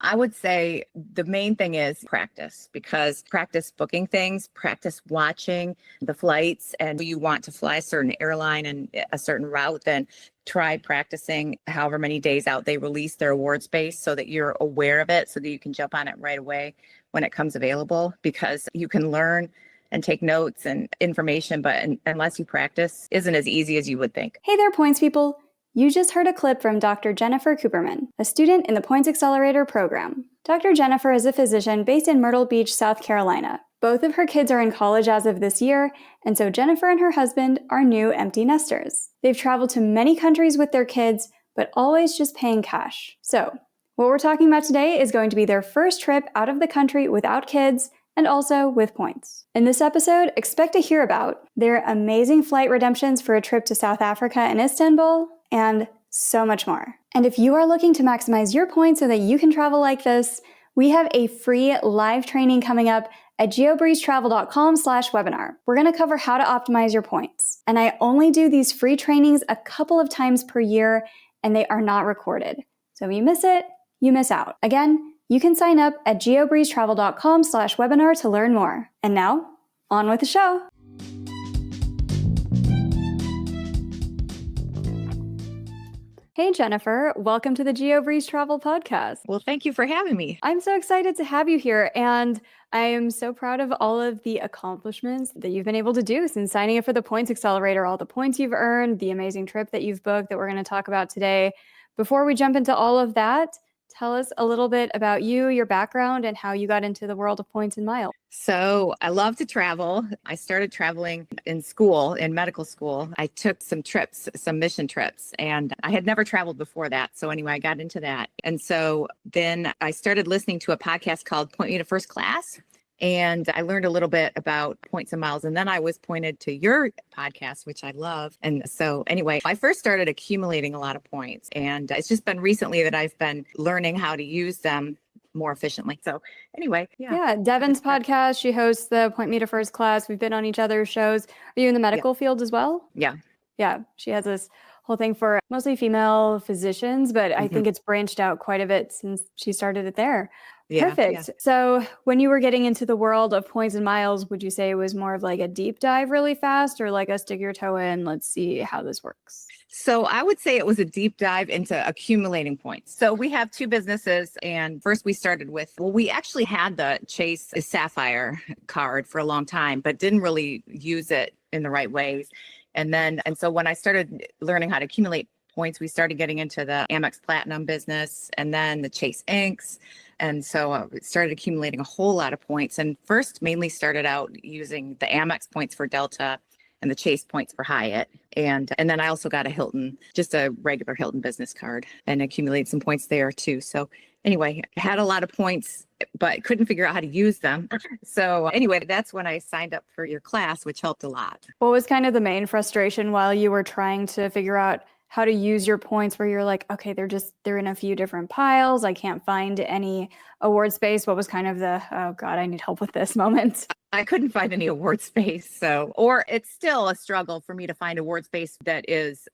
I would say the main thing is practice, because practice booking things, practice watching the flights, and if you want to fly a certain airline and a certain route, then try practicing however many days out they release their award space so that you're aware of it so that you can jump on it right away when it comes available, because you can learn and take notes and information, but unless you practice, isn't as easy as you would think. Hey there, points people. You just heard a clip from Dr. Jennifer Kuperman, a student in the Points Accelerator program. Dr. Jennifer is a physician based in Myrtle Beach, South Carolina. Both of her kids are in college as of this year, and so Jennifer and her husband are new empty nesters. They've traveled to many countries with their kids, but always just paying cash. So, what we're talking about today is going to be their first trip out of the country without kids, and also with points. In this episode, expect to hear about their amazing flight redemptions for a trip to South Africa and Istanbul, and so much more. And if you are looking to maximize your points so that you can travel like this, we have a free live training coming up at geobreezetravel.com/webinar. We're going to cover how to optimize your points. And I only do these free trainings a couple of times per year, and they are not recorded. So if you miss it, you miss out. Again, you can sign up at geobreezetravel.com/webinar to learn more. And now, on with the show. Hey, Jennifer. Welcome to the GeoBreeze Travel Podcast. Well, thank you for having me. I'm so excited to have you here, and I am so proud of all of the accomplishments that you've been able to do since signing up for the Points Accelerator, all the points you've earned, the amazing trip that you've booked that we're going to talk about today. Before we jump into all of that, tell us a little bit about you, your background, and how you got into the world of points and miles. So I love to travel. I started traveling in school, in medical school. I took some trips, some mission trips, and I had never traveled before that. So anyway, I got into that. And so then I started listening to a podcast called Point Me to First Class. And I learned a little bit about points and miles. And then I was pointed to your podcast, which I love. And so anyway, I first started accumulating a lot of points. And it's just been recently that I've been learning how to use them more efficiently. So anyway, yeah. Devon's podcast, she hosts the Point Me to First Class. We've been on each other's shows. Are you in the medical field as well? Yeah. Yeah. She has this whole thing for mostly female physicians, but I think it's branched out quite a bit since she started it there. Yeah, perfect. Yeah. So when you were getting into the world of points and miles, would you say it was more of like a deep dive really fast, or like a stick your toe in, let's see how this works? So I would say it was a deep dive into accumulating points. So we have two businesses, and first we started with, we actually had the Chase Sapphire card for a long time, but didn't really use it in the right ways. And so when I started learning how to accumulate points, we started getting into the Amex Platinum business and then the Chase Inks. And so I started accumulating a whole lot of points, and first mainly started out using the Amex points for Delta and the Chase points for Hyatt. And then I also got a Hilton, just a regular Hilton business card, and accumulated some points there too. So anyway, had a lot of points, but couldn't figure out how to use them. So anyway, that's when I signed up for your class, which helped a lot. What was kind of the main frustration while you were trying to figure out how to use your points, where you're like, okay, they're in a few different piles. I can't find any award space. What was kind of the, oh God, I need help with this moment? I couldn't find any award space. Or it's still a struggle for me to find award space that is,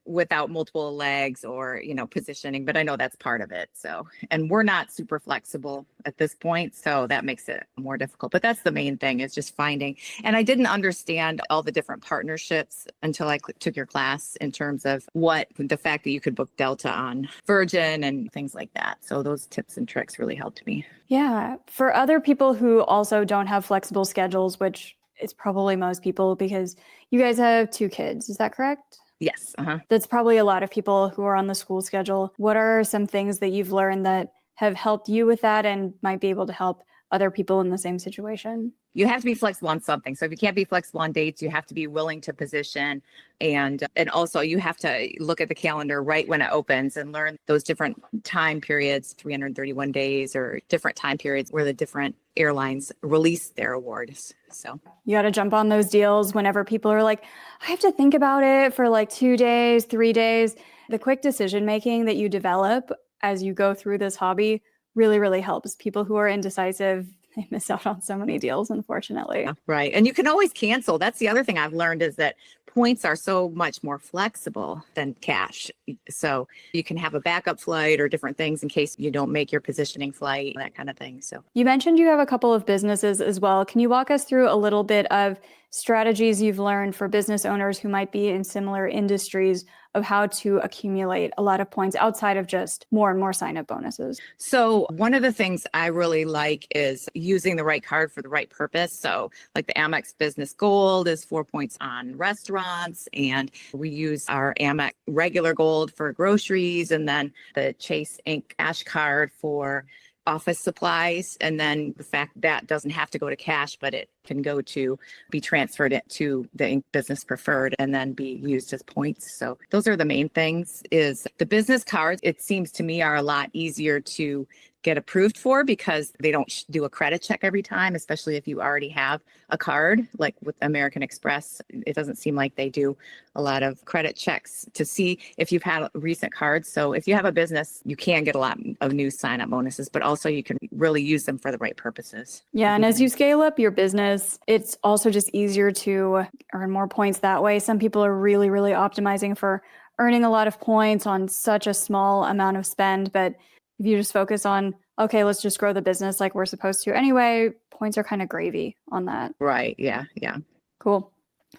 without multiple legs or, positioning, but I know that's part of it. So, and we're not super flexible at this point, so that makes it more difficult, but that's the main thing, is just finding. And I didn't understand all the different partnerships until I took your class, in terms of the fact that you could book Delta on Virgin and things like that. So those tips and tricks really helped me. Yeah. For other people who also don't have flexible schedules, which is probably most people, because you guys have 2 kids, is that correct? Yes. That's probably a lot of people who are on the school schedule. What are some things that you've learned that have helped you with that and might be able to help other people in the same situation? You have to be flexible on something. So if you can't be flexible on dates, you have to be willing to position. And also you have to look at the calendar right when it opens and learn those different time periods, 331 days or different time periods where the different airlines release their awards. So you got to jump on those deals whenever people are like, I have to think about it for like 2 days, 3 days. The quick decision making that you develop as you go through this hobby really, really helps. People who are indecisive, they miss out on so many deals, unfortunately. Right. And you can always cancel. That's the other thing I've learned, is that points are so much more flexible than cash. So you can have a backup flight or different things in case you don't make your positioning flight, that kind of thing. So you mentioned you have a couple of businesses as well. Can you walk us through a little bit of strategies you've learned for business owners who might be in similar industries of how to accumulate a lot of points outside of just more and more sign-up bonuses? So one of the things I really like is using the right card for the right purpose. So like the Amex Business Gold is 4 points on restaurants, and we use our Amex regular gold for groceries, and then the Chase Ink Cash card for office supplies. And then the fact that doesn't have to go to cash, but it can go to be transferred to the Ink Business Preferred and then be used as points. So those are the main things. Is the business cards, it seems to me, are a lot easier to get approved for because they don't do a credit check every time, especially if you already have a card. Like with American Express, it doesn't seem like they do a lot of credit checks to see if you've had recent cards. So if you have a business, you can get a lot of new sign-up bonuses, but also you can really use them for the right purposes. Yeah, and as you scale up your business, it's also just easier to earn more points that way. Some people are really, really optimizing for earning a lot of points on such a small amount of spend, but if you just focus on, okay, let's just grow the business like we're supposed to anyway, points are kind of gravy on that. Right. Yeah. Yeah. Cool.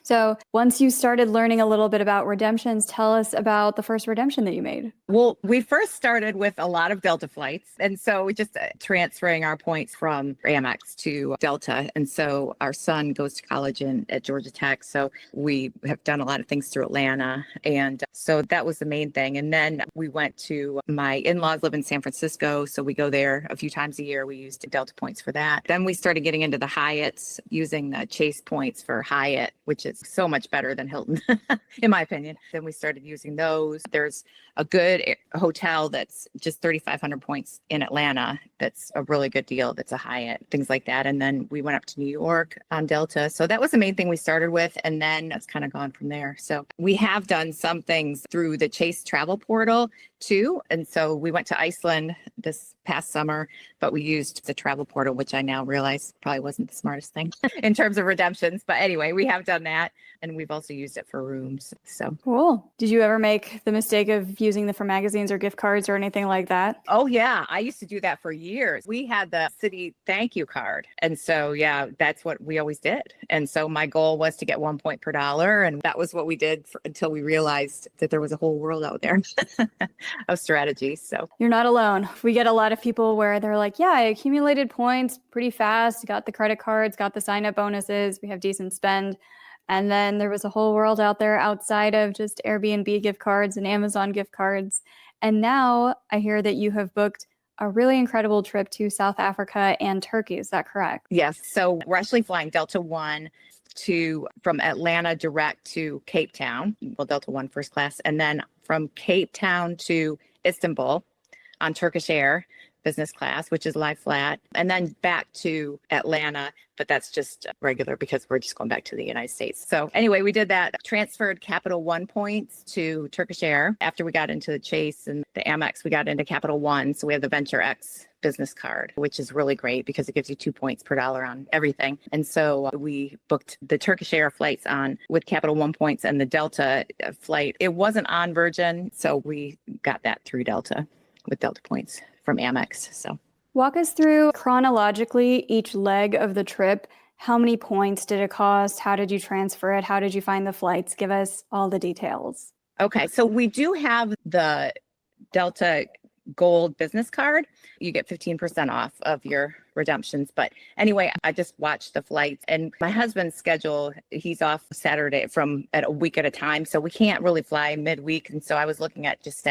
So once you started learning a little bit about redemptions, tell us about the first redemption that you made. Well, we first started with a lot of Delta flights. And so we just transferring our points from Amex to Delta. And so our son goes to college at Georgia Tech. So we have done a lot of things through Atlanta. And so that was the main thing. And then we went to my in-laws live in San Francisco. So we go there a few times a year. We used Delta points for that. Then we started getting into the Hyatts, using the Chase points for Hyatt, which is so much better than Hilton, in my opinion. Then we started using those. There's a good hotel that's just 3,500 points in Atlanta. That's a really good deal. That's a Hyatt, things like that. And then we went up to New York on Delta. So that was the main thing we started with. And then it's kind of gone from there. So we have done some things through the Chase travel portal too. And so we went to Iceland this past summer, but we used the travel portal, which I now realize probably wasn't the smartest thing in terms of redemptions. But anyway, we have done that. And we've also used it for rooms. So cool. Did you ever make the mistake of using them for magazines or gift cards or anything like that? Oh, yeah. I used to do that for years. We had the city thank you card. And so, yeah, that's what we always did. And so my goal was to get 1 point per dollar. And that was what we did until we realized that there was a whole world out there of strategies. So you're not alone. We get a lot of people where they're like, yeah, I accumulated points pretty fast, got the credit cards, got the sign-up bonuses, we have decent spend. And then there was a whole world out there outside of just Airbnb gift cards and Amazon gift cards. And now I hear that you have booked a really incredible trip to South Africa and Turkey. Is that correct? Yes. So we're actually flying Delta One from Atlanta direct to Cape Town. Well, Delta One first class. And then from Cape Town to Istanbul on Turkish Air business class, which is lie flat, and then back to Atlanta, but that's just regular because we're just going back to the United States. So anyway, we did that, transferred Capital One points to Turkish Air. After we got into the Chase and the Amex, we got into Capital One. So we have the Venture X business card, which is really great because it gives you 2 points per dollar on everything. And so we booked the Turkish Air flights with Capital One points, and the Delta flight, it wasn't on Virgin. So we got that through Delta with Delta points from Amex. So walk us through chronologically each leg of the trip. How many points did it cost? How did you transfer it? How did you find the flights? Give us all the details. Okay. So we do have the Delta Gold business card. You get 15% off of your redemptions. But anyway, I just watched the flights, and my husband's schedule, he's off Saturday at a week at a time. So we can't really fly midweek. And so I was looking at just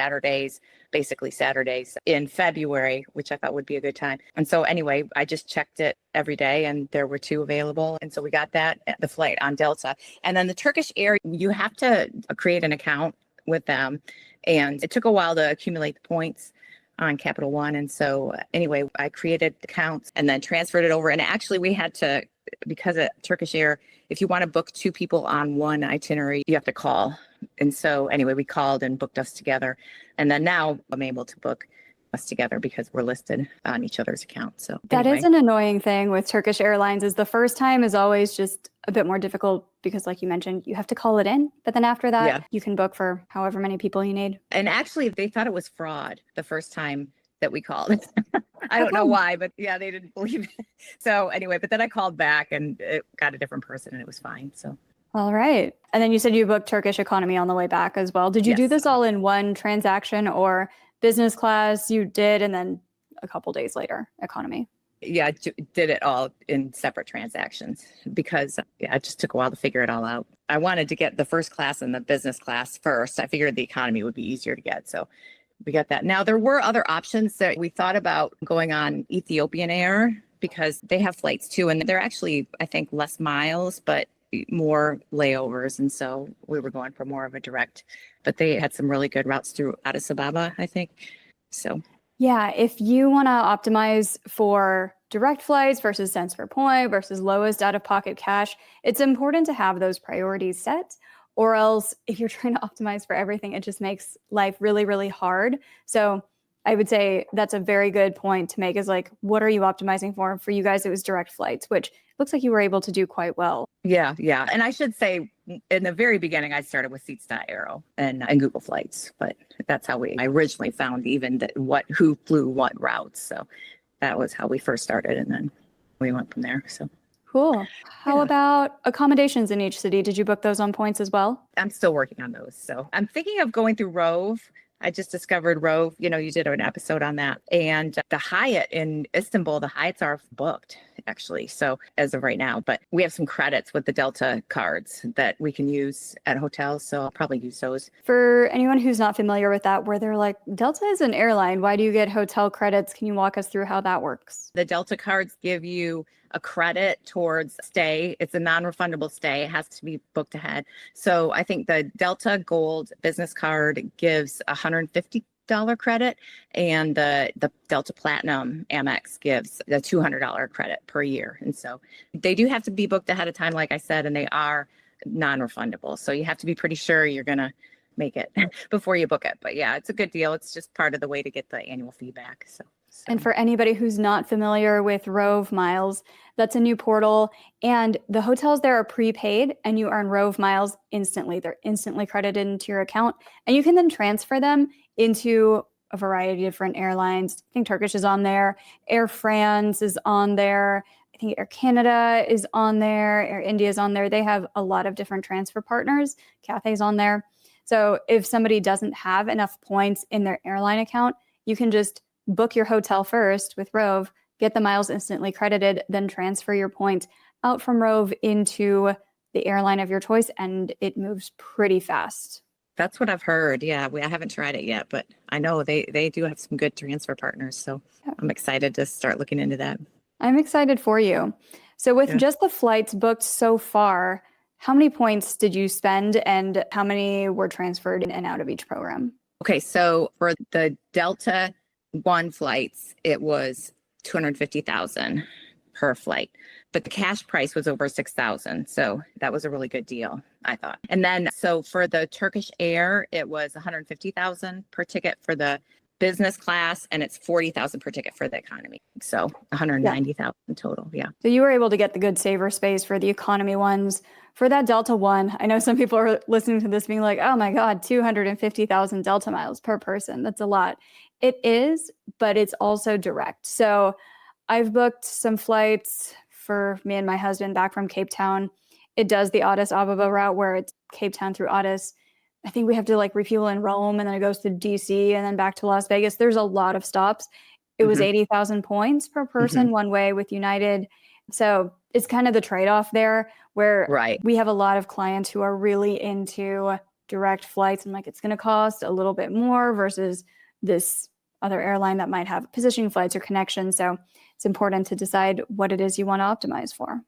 basically Saturdays in February, which I thought would be a good time. And so anyway, I just checked it every day and there were 2 available. And so we got the flight on Delta. And then the Turkish Air, you have to create an account with them. And it took a while to accumulate the points on Capital One. And so anyway, I created accounts and then transferred it over. And actually we had to, because of Turkish Air, if you want to book 2 people on one itinerary, you have to call. And so anyway, we called and booked us together. And then now I'm able to book us together because we're listed on each other's account. So that anyway. is an annoying thing with Turkish Airlines is the first time is always just a bit more difficult because like you mentioned, you have to call it in. But then after that, you can book for however many people you need. And actually, they thought it was fraud the first time that we called. I don't know why, but yeah, they didn't believe it. So anyway, but then I called back and it got a different person and it was fine. So. All right. And then you said you booked Turkish economy on the way back as well. Did you do this all in one transaction or business class you did and then a couple days later economy? Yeah, I did it all in separate transactions because it just took a while to figure it all out. I wanted to get the first class and the business class first. I figured the economy would be easier to get. So we got that. Now, there were other options that we thought about going on Ethiopian Air because they have flights too. And they're actually, I think, less miles, but more layovers. And so we were going for more of a direct, but they had some really good routes through Addis Ababa, I think. So. Yeah, if you want to optimize for direct flights versus cents per point versus lowest out-of-pocket cash, it's important to have those priorities set. Or else if you're trying to optimize for everything, it just makes life really, really hard. So I would say that's a very good point to make is like, what are you optimizing for? For you guys, it was direct flights, which looks like you were able to do quite well. Yeah. And I should say in the very beginning, I started with Seats.aero and Google Flights, but that's how I originally found even who flew what routes. So that was how we first started. And then we went from there. So. Cool. How about accommodations in each city? Did you book those on points as well? I'm still working on those. So I'm thinking of going through Rove. I just discovered Rove. You did an episode on that. And the Hyatt in Istanbul, the Hyatts are booked, actually. So as of right now, but we have some credits with the Delta cards that we can use at hotels. So I'll probably use those. For anyone who's not familiar with that, where they're like, Delta is an airline. Why do you get hotel credits? Can you walk us through how that works? The Delta cards give you a credit towards stay. It's a non-refundable stay. It has to be booked ahead. So I think the Delta Gold business card gives $150 credit, and the Delta Platinum Amex gives a $200 credit per year. And so they do have to be booked ahead of time, like I said, and they are non-refundable. So you have to be pretty sure you're going to make it before you book it. But yeah, it's a good deal. It's just part of the way to get the annual fee back. So. And for anybody who's not familiar with Rove Miles, that's a new portal. And the hotels there are prepaid and you earn Rove Miles instantly. They're instantly credited into your account. And you can then transfer them into a variety of different airlines. I think Turkish is on there. Air France is on there. I think Air Canada is on there. Air India is on there. They have a lot of different transfer partners. Cathay's on there. So if somebody doesn't have enough points in their airline account, you can just book your hotel first with Rove, get the miles instantly credited, then transfer your points out from Rove into the airline of your choice, and it moves pretty fast. That's what I've heard. Yeah, I haven't tried it yet, but I know they do have some good transfer partners. So I'm excited to start looking into that. I'm excited for you. So with just the flights booked so far, how many points did you spend and how many were transferred in and out of each program? Okay, so for the Delta One flights, it was $250,000 per flight, but the cash price was over $6,000. So that was a really good deal, I thought. And then, so for the Turkish Air, it was $150,000 per ticket for the business class, and it's $40,000 per ticket for the economy. So $190,000 total. Yeah. So you were able to get the good saver space for the economy ones. For that Delta One, I know some people are listening to this being like, oh my God, 250,000 Delta miles per person. That's a lot. It is, but it's also direct. So I've booked some flights for me and my husband back from Cape Town. It does the Addis Ababa route where it's Cape Town through Addis. I think we have to like refuel in Rome and then it goes to DC and then back to Las Vegas. There's a lot of stops. It was 80,000 points per person one way with United. So it's kind of the trade-off there where we have a lot of clients who are really into direct flights and like it's going to cost a little bit more versus this other airline that might have positioning flights or connections. So it's important to decide what it is you want to optimize for.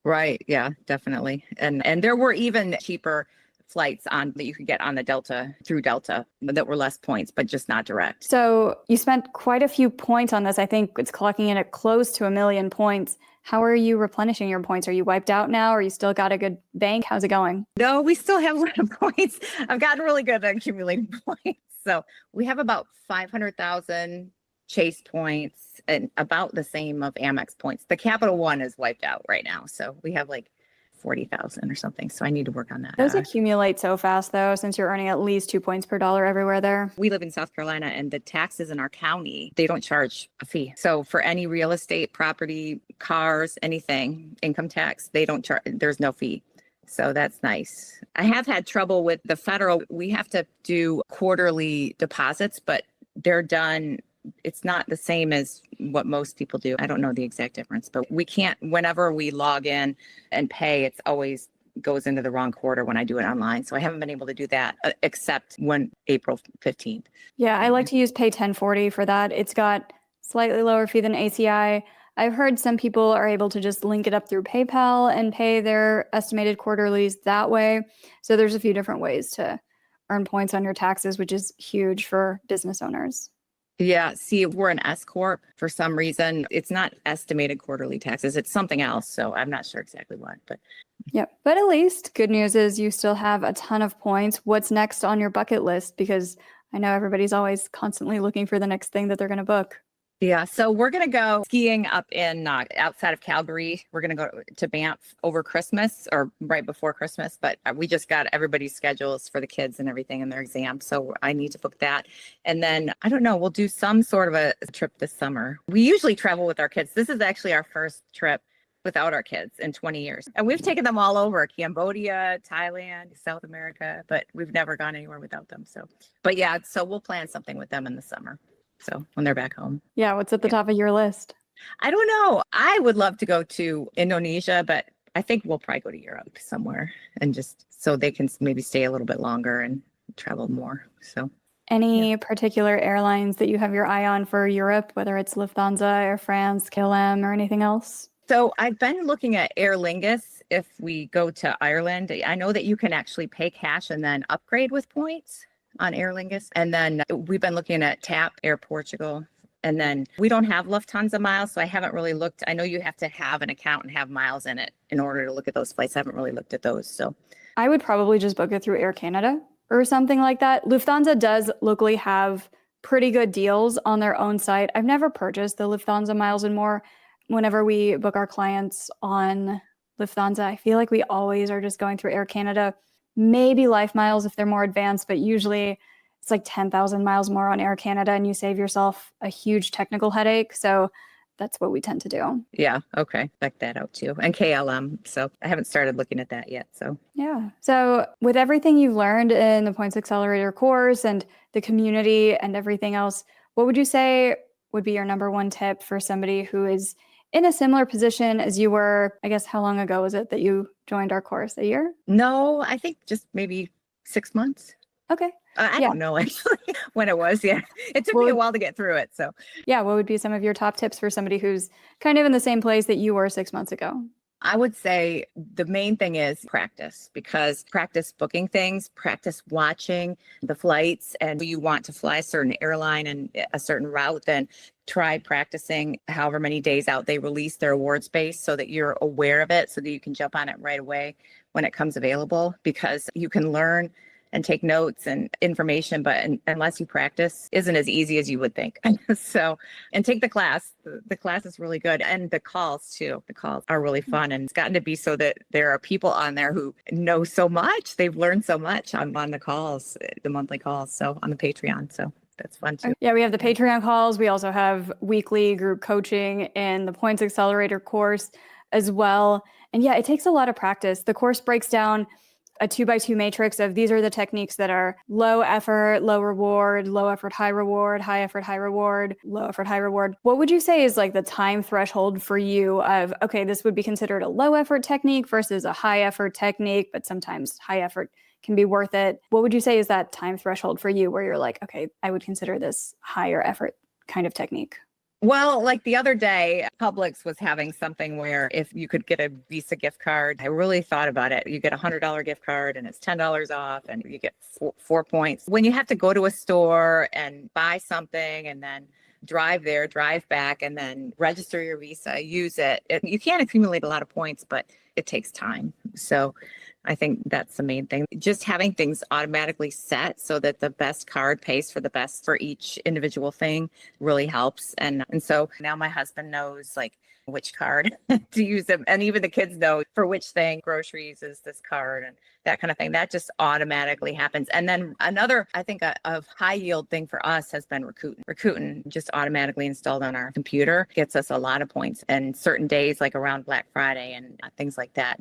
Right. Yeah, definitely. And there were even cheaper flights on that you could get on the Delta through Delta that were less points, but just not direct. So you spent quite a few points on this. I think it's clocking in at close to 1 million points. How are you replenishing your points? Are you wiped out now? Or you still got a good bank? How's it going? No, we still have a lot of points. I've gotten really good at accumulating points. So we have about 500,000 Chase points and about the same of Amex points. The Capital One is wiped out right now. So we have like 40,000 or something. So I need to work on that. Those accumulate so fast, though, since you're earning at least 2 points per dollar everywhere there. We live in South Carolina, and the taxes in our county, they don't charge a fee. So for any real estate, property, cars, anything, income tax, they don't charge, there's no fee. So that's nice. I have had trouble with the federal. We have to do quarterly deposits, but they're done. It's not the same as what most people do. I don't know the exact difference, but we can't, whenever we log in and pay, it's always goes into the wrong quarter when I do it online. So I haven't been able to do that except when April 15th. Yeah, I like to use Pay 1040 for that. It's got slightly lower fee than ACI. I've heard some people are able to just link it up through PayPal and pay their estimated quarterlies that way. So there's a few different ways to earn points on your taxes, which is huge for business owners. Yeah. See, we're an S Corp for some reason. It's not estimated quarterly taxes. It's something else. So I'm not sure exactly what, but. Yep. But at least good news is you still have a ton of points. What's next on your bucket list? Because I know everybody's always constantly looking for the next thing that they're going to book. Yeah. So we're going to go skiing up in outside of Calgary. We're going to go to Banff over Christmas or right before Christmas. But we just got everybody's schedules for the kids and everything and their exams. So I need to book that. And then I don't know, we'll do some sort of a trip this summer. We usually travel with our kids. This is actually our first trip without our kids in 20 years. And we've taken them all over Cambodia, Thailand, South America, but we've never gone anywhere without them. So, but yeah, so we'll plan something with them in the summer. So when they're back home. Yeah. What's at the top of your list? I don't know. I would love to go to Indonesia, but I think we'll probably go to Europe somewhere and just so they can maybe stay a little bit longer and travel more. So any particular airlines that you have your eye on for Europe, whether it's Lufthansa, Air France, KLM, or anything else? So I've been looking at Aer Lingus if we go to Ireland. I know that you can actually pay cash and then upgrade with points on Aer Lingus. And then we've been looking at TAP Air Portugal. And then we don't have Lufthansa miles, so I haven't really looked. I know you have to have an account and have miles in it in order to look at those flights. I haven't really looked at those. So I would probably just book it through Air Canada or something like that. Lufthansa does locally have pretty good deals on their own site. I've never purchased the Lufthansa Miles and More. Whenever we book our clients on Lufthansa, I feel like we always are just going through Air Canada. Maybe Life Miles if they're more advanced, but usually it's like 10,000 miles more on Air Canada and you save yourself a huge technical headache. So that's what we tend to do. Yeah. Okay. Check that out too. And KLM. So I haven't started looking at that yet. So yeah. So with everything you've learned in the Points Accelerator course and the community and everything else, what would you say would be your number one tip for somebody who is in a similar position as you were? I guess, how long ago was it that you joined our course? A year? No, I think just maybe 6 months. Okay. I don't know actually when it was. Yeah. It took me a while to get through it. So yeah. What would be some of your top tips for somebody who's kind of in the same place that you were 6 months ago? I would say the main thing is practice, because practice booking things, practice watching the flights, and you want to fly a certain airline and a certain route, then try practicing however many days out they release their award space so that you're aware of it so that you can jump on it right away when it comes available, because you can learn and take notes and information, but unless you practice, isn't as easy as you would think. So, and take the class. The class is really good. And the calls too. The calls are really fun. And it's gotten to be so that there are people on there who know so much. They've learned so much on the calls, the monthly calls. So on the Patreon. So that's fun too. Yeah, we have the Patreon calls. We also have weekly group coaching in the Points Accelerator course as well. And yeah, it takes a lot of practice. The course breaks down a 2x2 matrix of these are the techniques that are low effort, low reward, low effort, high reward, high effort, high reward, low effort, high reward. What would you say is like the time threshold for you of, okay, this would be considered a low effort technique versus a high effort technique, but sometimes high effort can be worth it. What would you say is that time threshold for you where you're like, okay, I would consider this higher effort kind of technique? Well, like the other day, Publix was having something where if you could get a Visa gift card, I really thought about it. You get a $100 gift card and it's $10 off and you get 4 points. When you have to go to a store and buy something and then drive there, drive back, and then register your Visa, use it, you can accumulate a lot of points, but it takes time. So I think that's the main thing. Just having things automatically set so that the best card pays for the best for each individual thing really helps. And so now my husband knows like which card to use them. And even the kids know for which thing, groceries is this card and that kind of thing. That just automatically happens. And then another, I think a high yield thing for us has been Rakuten. Rakuten just automatically installed on our computer gets us a lot of points. And certain days like around Black Friday and things like that,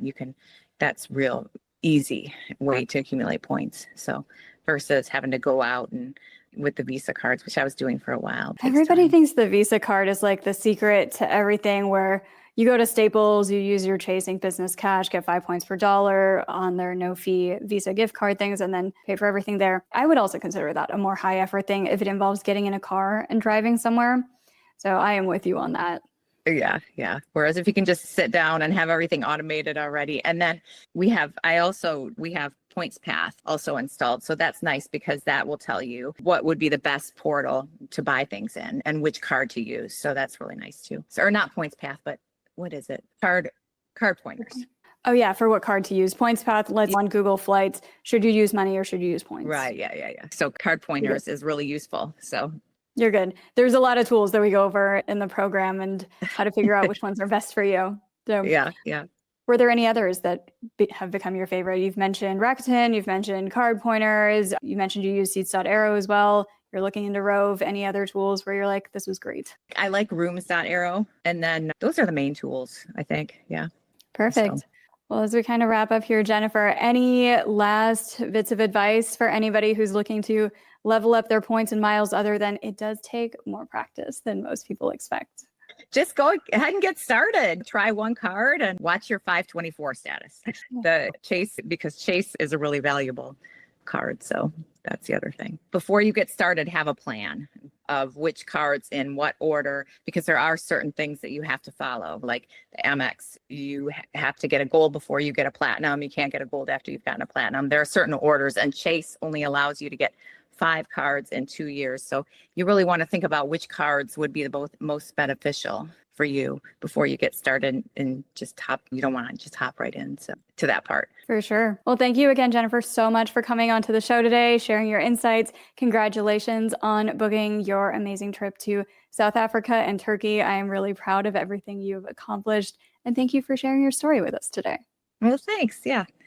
that's real easy way to accumulate points. So versus having to go out and with the Visa cards, which I was doing for a while. Everybody thinks the Visa card is like the secret to everything, where you go to Staples, you use your Chasing Business Cash, get 5 points per dollar on their no fee Visa gift card things, and then pay for everything there. I would also consider that a more high effort thing if it involves getting in a car and driving somewhere. So I am with you on that. Yeah. Whereas if you can just sit down and have everything automated already. And then we have Points Path also installed. So that's nice because that will tell you what would be the best portal to buy things in and which card to use. So that's really nice too. So, or not Points Path, but what is it? Card pointers. Oh yeah, for what card to use. Points Path lets on Google flights. Should you use money or should you use points? Right. Yeah. So card pointers is really useful. So you're good. There's a lot of tools that we go over in the program and how to figure out which ones are best for you. So yeah. Were there any others that have become your favorite? You've mentioned Rakuten, you've mentioned card pointers, you mentioned you use Seats.Arrow as well. You're looking into Rove. Any other tools where you're like, this was great? I like Rooms.Arrow. And then those are the main tools, I think. Yeah. Perfect. So. Well, as we kind of wrap up here, Jennifer, any last bits of advice for anybody who's looking to level up their points and miles other than it does take more practice than most people expect? Just go ahead and get started. Try one card and watch your 524 status. The Chase, because Chase is a really valuable card. So that's the other thing. Before you get started, have a plan of which cards in what order, because there are certain things that you have to follow. Like the Amex, you have to get a gold before you get a platinum. You can't get a gold after you've gotten a platinum. There are certain orders, and Chase only allows you to get 5 cards in 2 years. So you really want to think about which cards would be the most beneficial for you before you get started and you don't want to just hop right in to that part. For sure. Well, thank you again, Jennifer, so much for coming onto the show today, sharing your insights. Congratulations on booking your amazing trip to South Africa and Turkey. I am really proud of everything you've accomplished. And thank you for sharing your story with us today. Well, thanks. Yeah.